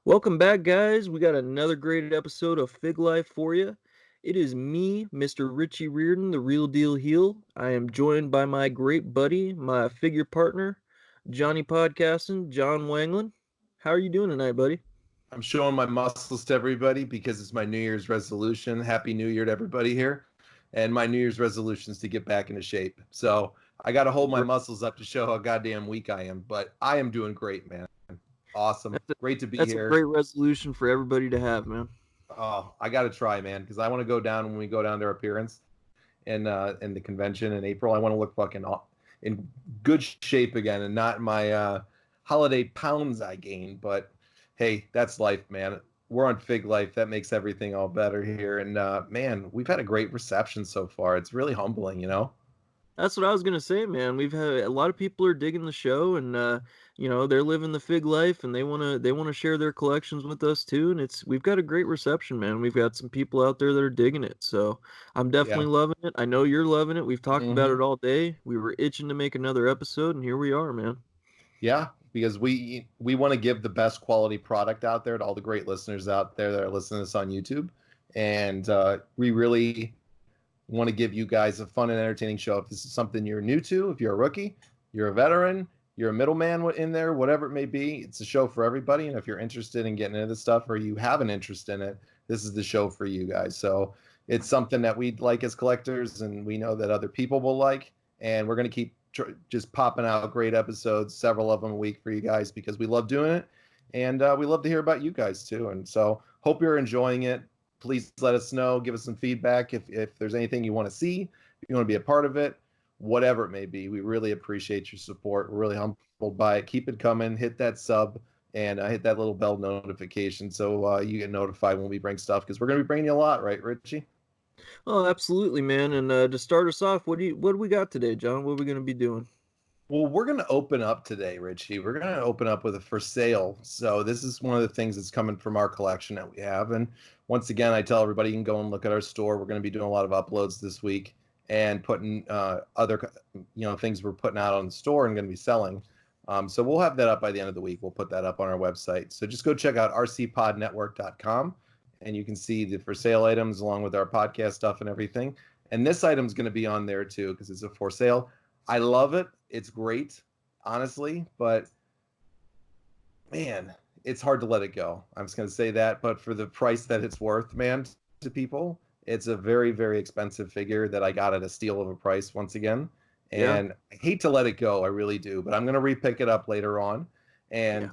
Welcome back, guys. We got another great episode of Fig Life for you. It is me, Mr. Richie Reardon, the real deal heel. I am joined by my great buddy, my figure partner, Johnny Podcastin, John Wanglin. How are you doing tonight, buddy? I'm showing my muscles to everybody because it's my New Year's resolution. Happy New Year to everybody here. And my New Year's resolution is to get back into shape. So I got to hold my Gr- muscles up to show how goddamn weak I am. But I am doing great, man. Awesome. That's a, Great to be that's a here. great resolution for everybody to have, man. Oh, I got to try, man, because I want to go down when we go down to our appearance in the convention in April. I want to look in good shape again and not my holiday pounds I gained. But hey, that's life, man. We're on Fig Life. That makes everything all better here. And man, we've had a great reception so far. It's really humbling, you know? That's what I was gonna say, man. We've had a lot of people are digging the show, and they're living the fig life, and they wanna share their collections with us too. And we've got a great reception, man. We've got some people out there that are digging it, so I'm definitely Yeah. loving it. I know you're loving it. We've talked about hmm it all day. We were itching to make another episode, and here we are, man. Yeah, because we want to give the best quality product out there to all the great listeners out there that are listening to this on YouTube, and we really want to give you guys a fun and entertaining show. If this is something you're new to, if you're a rookie, you're a veteran, you're a middleman in there, whatever it may be, it's a show for everybody. And if you're interested in getting into this stuff or you have an interest in it, this is the show for you guys. So it's something that we like as collectors, and we know that other people will like. And we're going to keep just popping out great episodes, several of them a week for you guys because we love doing it. And we love to hear about you guys too. And so hope you're enjoying it. Please let us know. Give us some feedback if there's anything you want to see, if you want to be a part of it, whatever it may be. We really appreciate your support. We're really humbled by it. Keep it coming. Hit that sub and hit that little bell notification so you get notified when we bring stuff because we're going to be bringing you a lot, right, Richie? Oh, absolutely, man. And to start us off, what do we got today, John? What are we gonna be doing? Well, we're going to open up today, Richie. We're going to open up with a for sale. So this is one of the things that's coming from our collection that we have. And once again, I tell everybody you can go and look at our store. We're going to be doing a lot of uploads this week and putting other things we're putting out on the store and going to be selling. So we'll have that up by the end of the week. We'll put that up on our website. So just go check out rcpodnetwork.com and you can see the for sale items along with our podcast stuff and everything. And this item's going to be on there too because it's a for sale. I love it. It's great, honestly, but man, it's hard to let it go. I'm just going to say that, but for the price that it's worth, man, to people, it's a very, very expensive figure that I got at a steal of a price once again. Yeah, And I hate to let it go, I really do, but I'm going to repick it up later on. yeah. And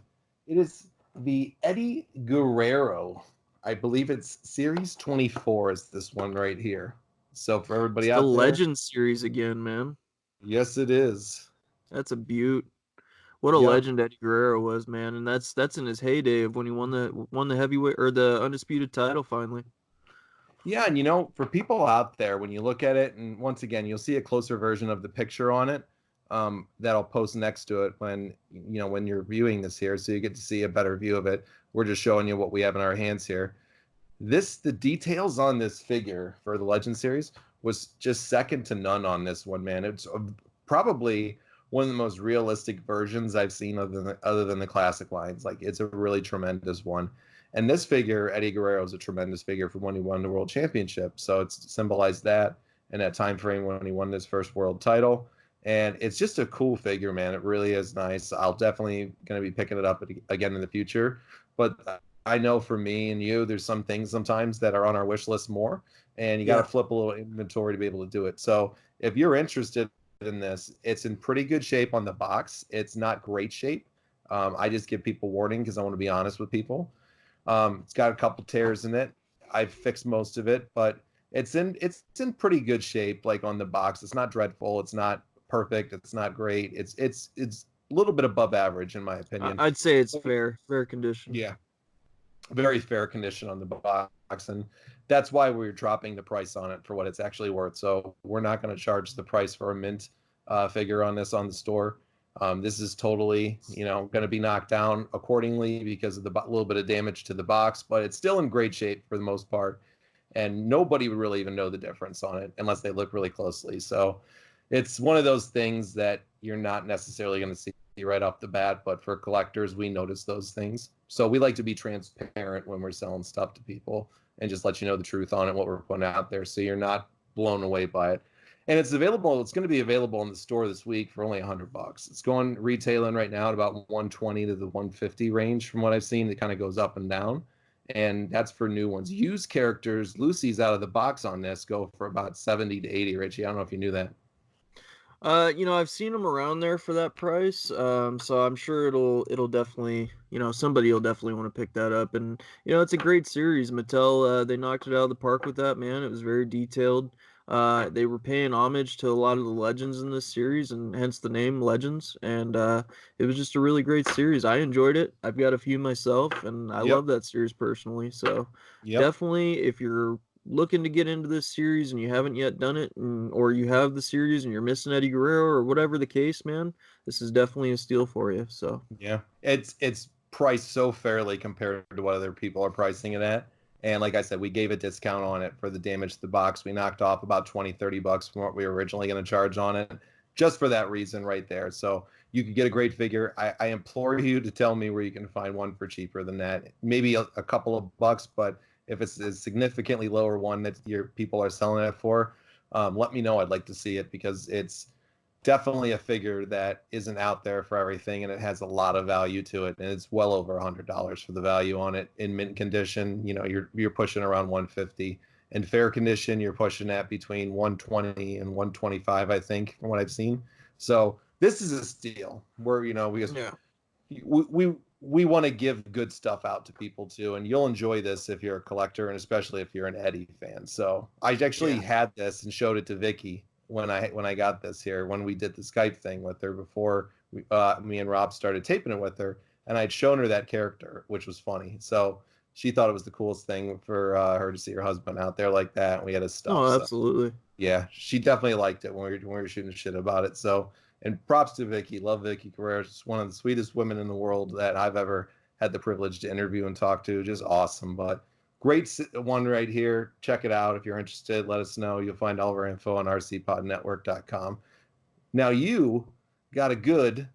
it is the Eddie Guerrero. I believe it's Series 24 is this one right here. So for It's everybody the out there, Legends series again, man. yes, it is. That's a beaut. What a Yep. legend Eddie Guerrero was, man, and that's in his heyday of when he won the heavyweight or the undisputed title finally. Yeah, and for people out there, when you look at it, and once again, you'll see a closer version of the picture on it that I'll post next to it when you're viewing this here, so you get to see a better view of it. We're just showing you what we have in our hands here. The details on this figure for the Legend series was just second to none on this one, man. It's probably one of the most realistic versions I've seen other than the classic lines. Like it's a really tremendous one. And this figure, Eddie Guerrero, is a tremendous figure from when he won the world championship. So it's symbolized that in that time frame when he won his first world title. And it's just a cool figure, man. It really is nice. I'll definitely going to be picking it up again in the future. But I know for me and you, there's some things sometimes that are on our wish list more, and you got to Yeah. flip a little inventory to be able to do it. So if you're interested in this, it's in pretty good shape on the box. It's not great shape. I just give people warning because I want to be honest with people. It's got a couple tears in it. I've fixed most of it, but it's in pretty good shape. Like on the box, it's not dreadful. It's not perfect. It's not great. It's a little bit above average in my opinion. I'd say it's fair condition. Yeah, very fair condition on the box, and that's why we're dropping the price on it for what it's actually worth. So we're not going to charge the price for a mint figure on this on the store. This is totally, going to be knocked down accordingly because of the little bit of damage to the box, but it's still in great shape for the most part, and nobody would really even know the difference on it unless they look really closely. So it's one of those things that you're not necessarily going to see right off the bat, but for collectors, we notice those things. So we like to be transparent when we're selling stuff to people and just let you know the truth on it, what we're putting out there, so you're not blown away by it. And it's available. It's going to be available in the store this week for only $100. It's going retailing right now at about 120 to the 150 range, from what I've seen. It kind of goes up and down, and that's for new ones. Used characters, Lucy's out of the box on this, go for about 70 to 80. Richie, I don't know if you knew that. I've seen them around there for that price. So I'm sure it'll definitely, somebody will definitely want to pick that up. And it's a great series. Mattel, they knocked it out of the park with that, man. It was very detailed. They were paying homage to a lot of the legends in this series, and hence the name Legends. And it was just a really great series. I enjoyed it. I've got a few myself, and I Yep. love that series personally. So Yep. definitely, if you're looking to get into this series and you haven't yet done it, or you have the series and you're missing Eddie Guerrero or whatever the case, man, this is definitely a steal for you. So Yeah. It's priced so fairly compared to what other people are pricing it at. And like I said, we gave a discount on it for the damage to the box. We knocked off about 20, $30 from what we were originally going to charge on it, just for that reason right there. So you could get a great figure. I implore you to tell me where you can find one for cheaper than that. Maybe a couple of bucks, but if it's a significantly lower one that your people are selling it for, let me know. I'd like to see it, because it's definitely a figure that isn't out there for everything, and it has a lot of value to it, and it's well over $100 for the value on it. In mint condition, you're pushing around 150. In fair condition, you're pushing at between 120 and 125, I think, from what I've seen. So this is a steal. Because yeah. we want to give good stuff out to people too, and you'll enjoy this if you're a collector, and especially if you're an Eddie fan. So I actually Yeah. had this and showed it to Vicky when I got this here, when we did the Skype thing with her before me and Rob started taping it with her, and I'd shown her that character, which was funny. So she thought it was the coolest thing for her to see her husband out there like that. And we had his stuff. Oh, So absolutely. yeah, she definitely liked it when we were shooting shit about it. So, and props to Vicky. Love Vicky Carrera. She's one of the sweetest women in the world that I've ever had the privilege to interview and talk to. Just awesome. But great one right here. Check it out if you're interested. Let us know. You'll find all of our info on rcpodnetwork.com. Now you got a good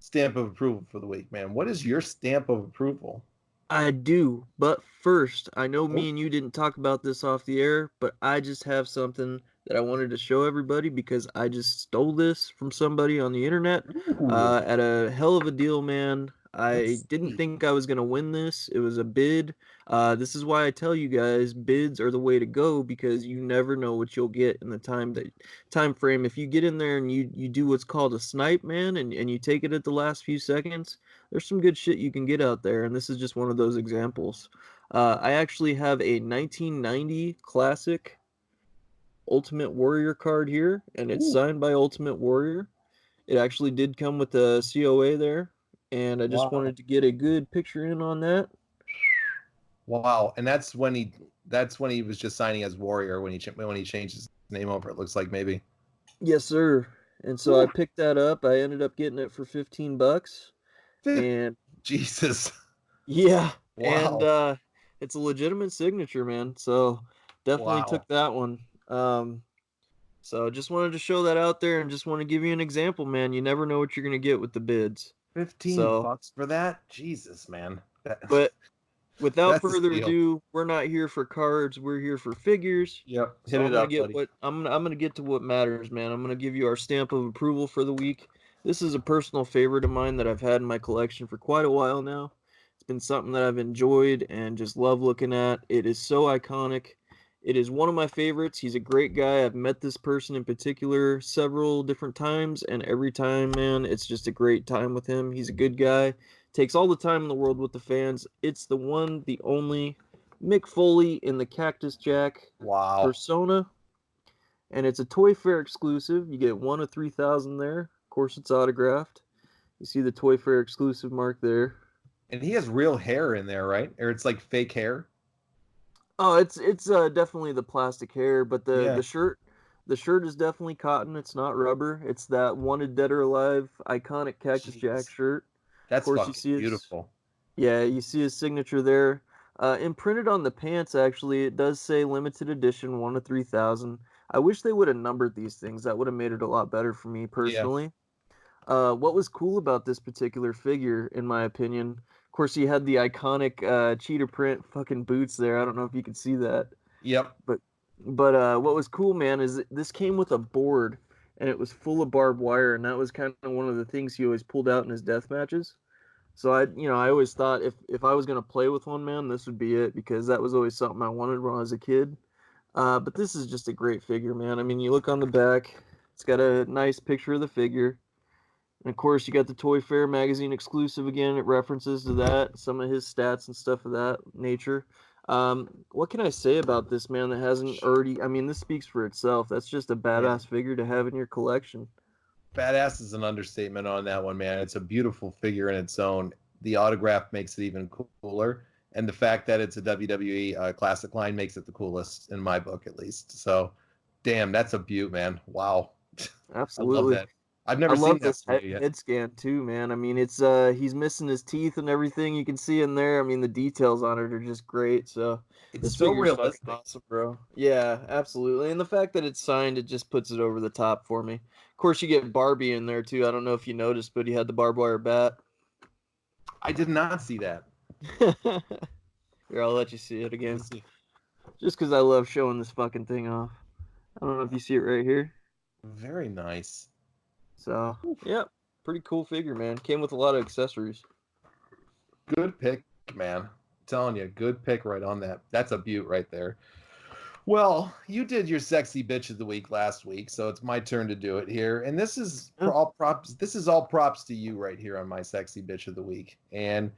stamp of approval for the week, man. What is your stamp of approval? I do, but first, I know Oh, me and you didn't talk about this off the air, but I just have something that I wanted to show everybody because I just stole this from somebody on the internet ooh, at a hell of a deal, man. I let's didn't see. think I was gonna win this. It was a bid. This is why I tell you guys, bids are the way to go because you never know what you'll get in the time frame. If you get in there and you do what's called a snipe, man, and you take it at the last few seconds, there's some good shit you can get out there, and this is just one of those examples. I actually have a 1990 classic Ultimate Warrior card here, and it's Ooh, signed by Ultimate Warrior. It actually did come with a COA there, and I just wow. wanted to get a good picture in on that. Wow, and that's when he was just signing as Warrior when he changed his name over. It looks like maybe. Yes, sir. And so I Whew, picked that up. I ended up getting it for 15 bucks. And Jesus. yeah, and Wow. it's a legitimate signature, man. So definitely Wow. took that one. So just wanted to show that out there and just want to give you an example, man. You never know what you're gonna get with the bids. 15 So, bucks for that? Jesus, man. but without That's a further steal. ado, we're not here for cards. We're here for figures. Yep. So Hit I'm it gonna up, get buddy. what I'm gonna get to what matters, man. I'm gonna give you our stamp of approval for the week. This is a personal favorite of mine that I've had in my collection for quite a while now. It's been something that I've enjoyed and just love looking at. It is so iconic. It is one of my favorites. He's a great guy. I've met this person in particular several different times, and every time, man, it's just a great time with him. He's a good guy. Takes all the time in the world with the fans. It's the one, the only Mick Foley in the Cactus Jack Wow. persona, and it's a Toy Fair exclusive. You get one of 3,000 there. Of course, it's autographed. You see the Toy Fair exclusive mark there. And he has real hair in there, right? Or it's like fake hair? Oh, it's definitely the plastic hair, but the Yeah. the shirt is definitely cotton. It's not rubber. It's that wanted dead or alive iconic Cactus Jack Jeez. shirt. Of That's course, you fucking see his beautiful. yeah, you see his signature there. Imprinted on the pants, actually, it does say limited edition, 1 of 3,000. I wish they would have numbered these things. That would have made it a lot better for me Yeah. personally. What was cool about this particular figure, in my opinion, of course, he had the iconic cheetah print fucking boots there. I don't know if you could see that, Yep. but what was cool, man, is this came with a board and it was full of barbed wire, and that was kind of one of the things he always pulled out in his death matches. So I always thought if I was gonna play with one, man, this would be it because that was always something I wanted when I was a kid. But this is just a great figure, man. I mean, you look on the back, it's got a nice picture of the figure. And of course, you got the Toy Fair magazine exclusive again. It references to that, some of his stats and stuff of that nature. What can I say about this, man, that hasn't already? I mean, this speaks for itself. That's just a Yeah. badass figure to have in your collection. Badass is an understatement on that one, man. It's a beautiful figure in its own. The autograph makes it even cooler, and the fact that it's a WWE classic line makes it the coolest in my book, at least. So, damn, that's a beaut, man. Wow, I love Absolutely. that. I've I never seen love that this figure yet. head scan too, man. I mean, it's he's missing his teeth and everything you can see in there. I mean, the details on it are just great. So It's this so figure's fucking realistic. awesome, bro. Yeah, absolutely. And the fact that it's signed, it just puts it over the top for me. Of course, you get Barbie in there too. I don't know if you noticed, but he had the barbed wire bat. I did not see that. Here, I'll let you see it Let me again. see. Just because I love showing this fucking thing off. I don't know if you see it right here. Very nice. So, yeah, pretty cool figure, man. Came with a lot of accessories. Good pick, man. I'm telling you, good pick right on that. That's a beaut right there. Well, you did your sexy bitch of the week last week, so it's my turn to do it here. And this is Oh, all props. This is all props to you right here on my sexy bitch of the week. And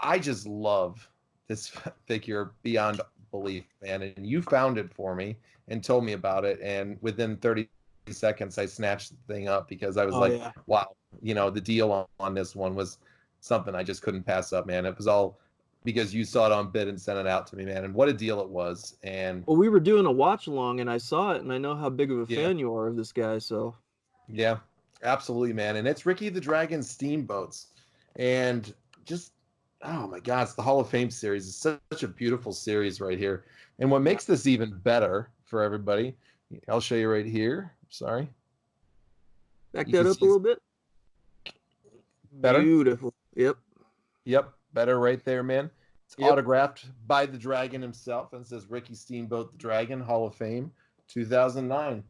I just love this figure beyond belief, man. And you found it for me and told me about it. And within 30 seconds, I snatched the thing up because I was oh like, yeah. wow, the deal on this one was something I just couldn't pass up, man. It was all because you saw it on bid and sent it out to me, man. And what a deal it was. And Well, we were doing a watch along and I saw it and I know how big of a yeah, fan you are of this guy, so yeah, absolutely, man. And it's Ricky the Dragon Steamboats. And just, oh my God, it's the Hall of Fame series. It's such a beautiful series right here. And what yeah. makes this even better for everybody, I'll show you right here. Sorry. Back You that can up a see it's little bit. better. Beautiful. Yep. Yep, better right there, man. It's Yep. autographed by the Dragon himself and it says Ricky Steamboat the Dragon, Hall of Fame, 2009.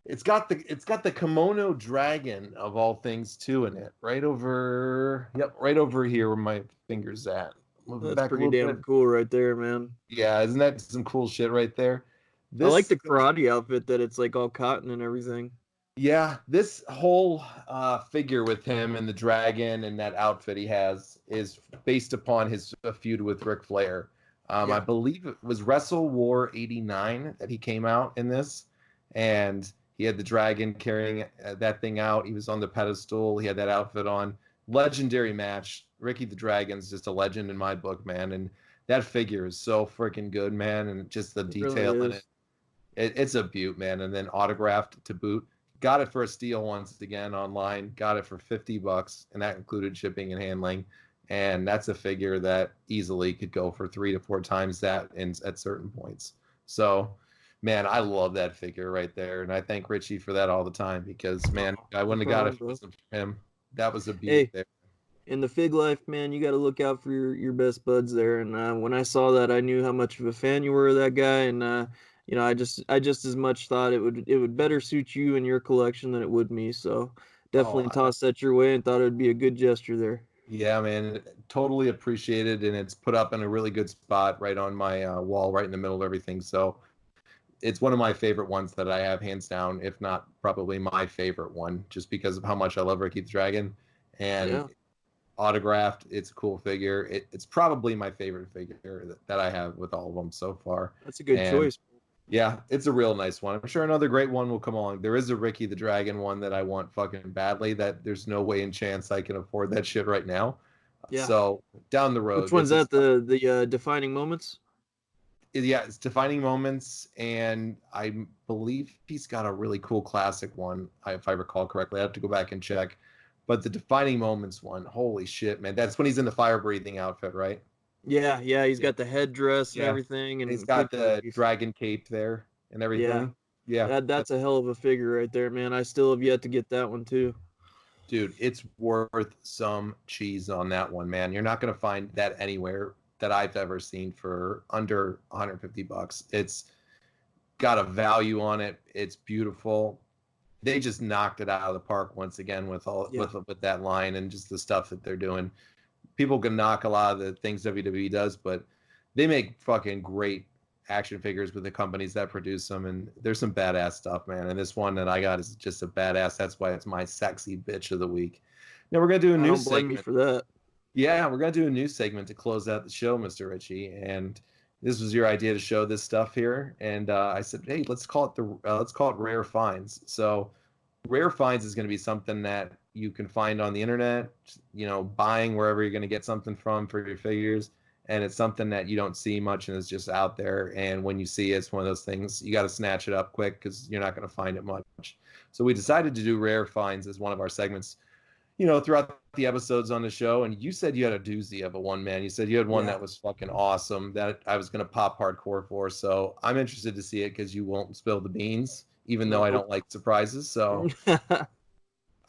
It's got the kimono dragon of all things too in it. Right over here where my finger's at. Move it That's back a pretty little bit. damn cool right there, man. Yeah, isn't that some cool shit right there? I like This the karate outfit that it's like all cotton and everything. Yeah, this whole figure with him and the dragon and that outfit he has is based upon his feud with Ric Flair. I Yeah. believe it was Wrestle War '89 that he came out in this, and he had the dragon carrying that thing out. He was on the pedestal. He had that outfit on. Legendary match. Ricky the Dragon's just a legend in my book, man. And that figure is so freaking good, man. And just the It really detail in it. is. It's a beaut, man. And then autographed to boot. Got it for a steal once again online. Got it for $50, and that included shipping and handling. And that's a figure that easily could go for 3 to 4 times that at certain points. So, man, I love that figure right there, and I thank Richie for that all the time because, man, Oh, I no wouldn't have got it problem, if it bro. wasn't for him. That was a beaut Hey, there. in the fig life, man, you got to look out for your best buds there. And when I saw that, I knew how much of a fan you were of that guy. And I just as much thought it would better suit you and your collection than it would me. So Oh, definitely tossed that your way and thought it would be a good gesture there. yeah, man, totally appreciated, and it's put up in a really good spot right on my wall, right in the middle of everything. So it's one of my favorite ones that I have, hands down, if not probably my favorite one, just because of how much I love Ricky the Dragon. And Yeah, autographed, it's a cool figure. It's probably my favorite figure that I have with all of them so far. that's a good And choice. yeah, it's a real nice one. I'm sure another great one will come along. There is a Ricky the Dragon one that I want fucking badly that there's no way in chance I can afford that shit right now. Yeah. So down the Which road, one's it's that? The defining moments? yeah, it's defining moments, and I believe he's got a really cool classic one, if I recall correctly. I have to go back and check. But the defining moments one, holy shit, man! That's when he's in the fire breathing outfit, right? Yeah, yeah. He's Yeah, got the headdress and yeah. everything, And he's and got good the grief. dragon cape there and Yeah, everything. Yeah, That's a hell of a figure right there, man. I still have yet to get that one too. dude, it's worth some cheese on that one, man. You're not going to find that anywhere that I've ever seen for under 150 bucks. It's got a value on it. It's beautiful. They just knocked it out of the park once again with all Yeah, with that line and just the stuff that they're doing. People can knock a lot of the things WWE does, but they make fucking great action figures with the companies that produce them, and there's some badass stuff, man. And this one that I got is just a badass. That's why it's my sexy bitch of the week. Now we're gonna do a I new don't blame you segment. for that. Yeah, we're gonna do a new segment to close out the show, Mr. Ritchie. And this was your idea to show this stuff here, and I said, hey, let's call it rare finds. So rare finds is going to be something that you can find on the internet, buying wherever you're going to get something from for your figures. And it's something that you don't see much and it's just out there. And when you see it, it's one of those things you got to snatch it up quick because you're not going to find it much. So we decided to do rare finds as one of our segments, throughout the episodes on the show. And you said you had a doozy of a one, man. You said you had one Yeah. that was fucking awesome that I was going to pop hardcore for. So I'm interested to see it because you won't spill the beans, even though I No. don't like surprises. So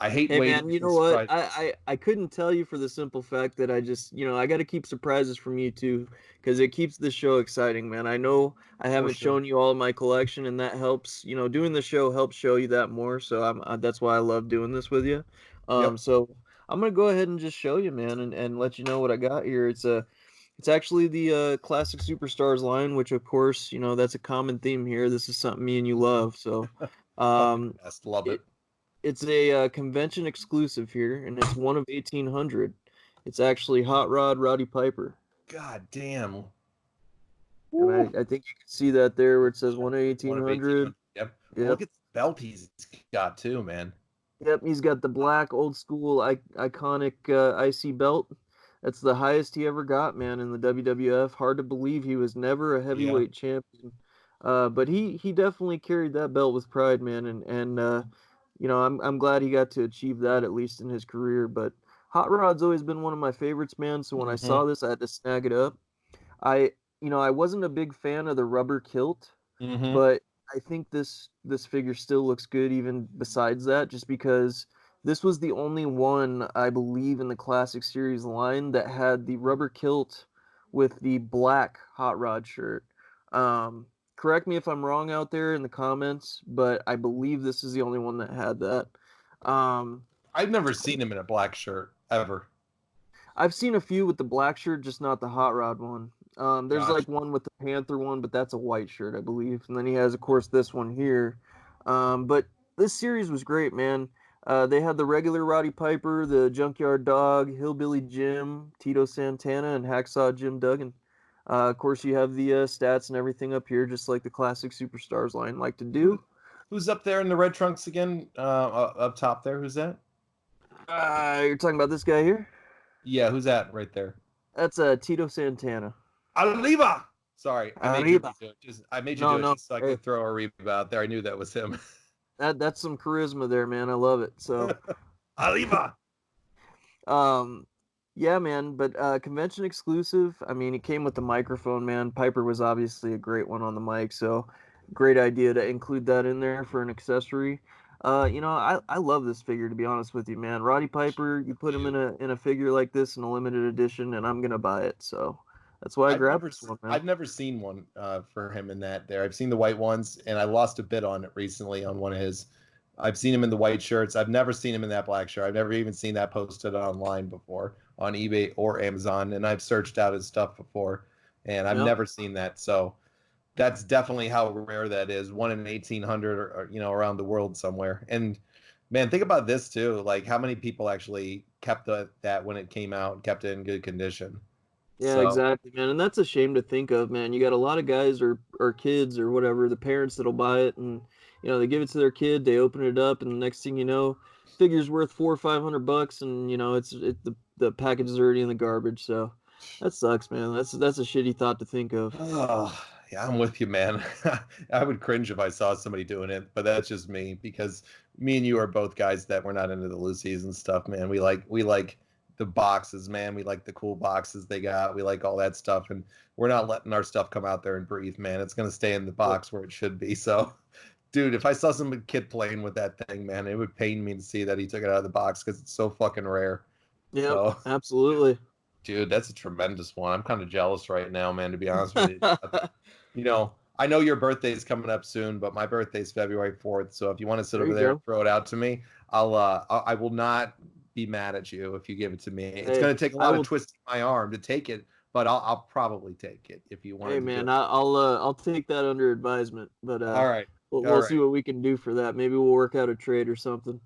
I hate Hey waiting man, you for know what? surprises. I couldn't tell you for the simple fact that I just, I got to keep surprises from you too, because it keeps the show exciting, man. I know I For haven't sure. shown you all of my collection, and that helps. Doing the show helps show you that more. So that's why I love doing this with you. Yep. So I'm gonna go ahead and just show you, man, and let you know what I got here. It's actually the classic superstars line, which of course, that's a common theme here. This is something me and you love. So, Fucking um, best. Love it. it, it's a convention exclusive here, and it's one of 1,800. It's actually Hot Rod Rowdy Piper, God damn. and I, Woo. I think you can see that there where it says Yep. one of One of 1,800. 1,800. Yep. Well, Yep, look at the belt he's got too, man. yep. He's got the black old school iconic IC belt. That's the highest he ever got, man, in the WWF. Hard to believe he was never a Yeah. heavyweight champion. But he definitely carried that belt with pride, man, and I'm glad he got to achieve that at least in his career. But Hot Rod's always been one of my favorites, man. So when I Mm-hmm. saw this, I had to snag it up. I wasn't a big fan of the rubber kilt, Mm-hmm. but I think this figure still looks good even besides that, just because this was the only one I believe in the Classic Series line that had the rubber kilt with the black Hot Rod shirt. Um, Correct me if I'm wrong out there in the comments, but I believe this is the only one that had that. Um, I've never seen him in a black shirt ever. I've seen a few with the black shirt, just not the Hot Rod one. There's Gotcha. like one with the Panther one, but that's a white shirt, I believe. And then he has, of course, this one here. But this series was great, man. They had the regular Roddy Piper, the Junkyard Dog, Hillbilly Jim, Tito Santana, and Hacksaw Jim Duggan. Of course, you have the stats and everything up here, just like the classic Superstars line like to Who, do. who's up there in the red trunks again? Up top there. Who's that? You're talking about this guy here? Yeah, who's that right there? That's Tito Santana. Arriba. Sorry, I made you Arriba. do it. I made you No, do it no. just so I Hey, could throw Arriba out there. I knew that was him. that's some charisma there, man. I love it. So, Arriba. um, yeah, man. But convention exclusive. I mean, it came with the microphone, man. Piper was obviously a great one on the mic, so great idea to include that in there for an accessory. I love this figure to be honest with you, man. Roddy Piper, you put him You. in a figure like this in a limited edition, and I'm gonna buy it. So that's why I grabbed this one, man. I've never seen one for him in that there. I've seen the white ones, and I lost a bid on it recently on one of his. I've seen him in the white shirts. I've never seen him in that black shirt. I've never even seen that posted online before on eBay or Amazon, and I've searched out his stuff before, and I've Yep. never seen that. So that's definitely how rare that is. One in 1,800, or around the world somewhere. And man, think about this too. Like how many people actually kept that when it came out, kept it in good condition. Yeah, So exactly, man. And that's a shame to think of, man. You got a lot of guys or kids or whatever, the parents that'll buy it and they give it to their kid, they open it up, and the next thing you know, figure's worth 400 or 500 bucks, and the package is already in the garbage. So that sucks, man. That's a shitty thought to think of. oh, yeah, I'm with you, man. I would cringe if I saw somebody doing it, but that's just me because me and you are both guys that we're not into the loose season stuff, man. We like the boxes, man. We like the cool boxes they got. We like all that stuff, and we're not letting our stuff come out there and breathe, man. It's gonna stay in the Yep. box where it should be. So Dude, if I saw some kid playing with that thing, man, it would pain me to see that he took it out of the box because it's so fucking rare. Yep, So, absolutely. dude, that's a tremendous one. I'm kind of jealous right now, man, to be honest with you. I know your birthday's coming up soon, but my birthday's February 4th. So if you want to sit There over you there and go. throw it out to me, I will not be mad at you if you give it to me. It's Hey, going to take a I lot of will. twisting my arm to take it, but I'll probably take it if you Hey, wanted to do man, it. I'll take that under advisement. But All right. All we'll see right. what we can do for that. Maybe we'll work out a trade or something.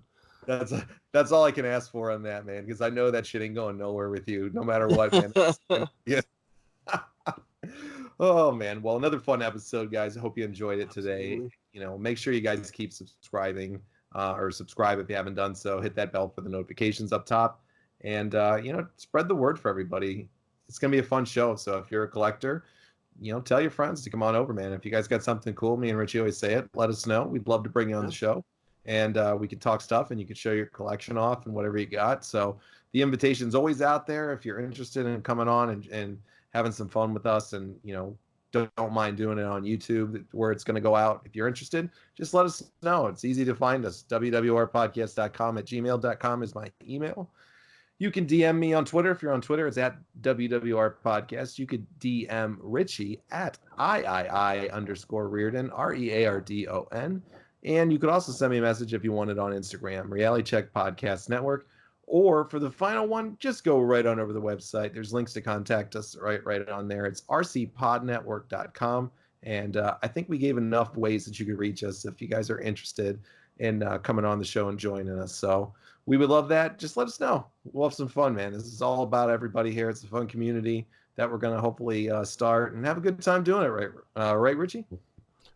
That's that's all I can ask for on that, man, because I know that shit ain't going nowhere with you, no matter what, man. Yeah. Oh man. Well, another fun episode, guys. I hope you enjoyed it today. Absolutely. Make sure you guys keep subscribing, or subscribe if you haven't done so. Hit that bell for the notifications up top, and spread the word for everybody. It's gonna be a fun show. So if you're a collector, tell your friends to come on over, man. If you guys got something cool, me and Richie always say it. Let us know. We'd love to bring you on the Yeah. show, and we could talk stuff, and you could show your collection off and whatever you got. So the invitation's always out there if you're interested in coming on and having some fun with us, and don't mind doing it on YouTube where it's going to go out. If you're interested, just let us know. It's easy to find us. wwrpodcast.com at gmail.com is my email. You can DM me on Twitter. If you're on Twitter, it's at WWR Podcast. You could DM Richie at III_Reardon, REARDON. And you could also send me a message if you want it on Instagram, Reality Check Podcast Network. Or for the final one, just go right on over the website. There's links to contact us right on there. It's rcpodnetwork.com. And I think we gave enough ways that you could reach us if you guys are interested in coming on the show and joining us. So we would love that. Just let us know. We'll have some fun, man. This is all about everybody here. It's a fun community that we're going to hopefully start and have a good time doing it, right, Richie?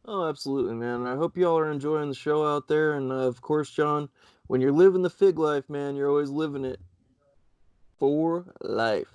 Oh, absolutely, man. I hope y'all are enjoying the show out there. And of course, John, when you're living the fig life, man, you're always living it for life.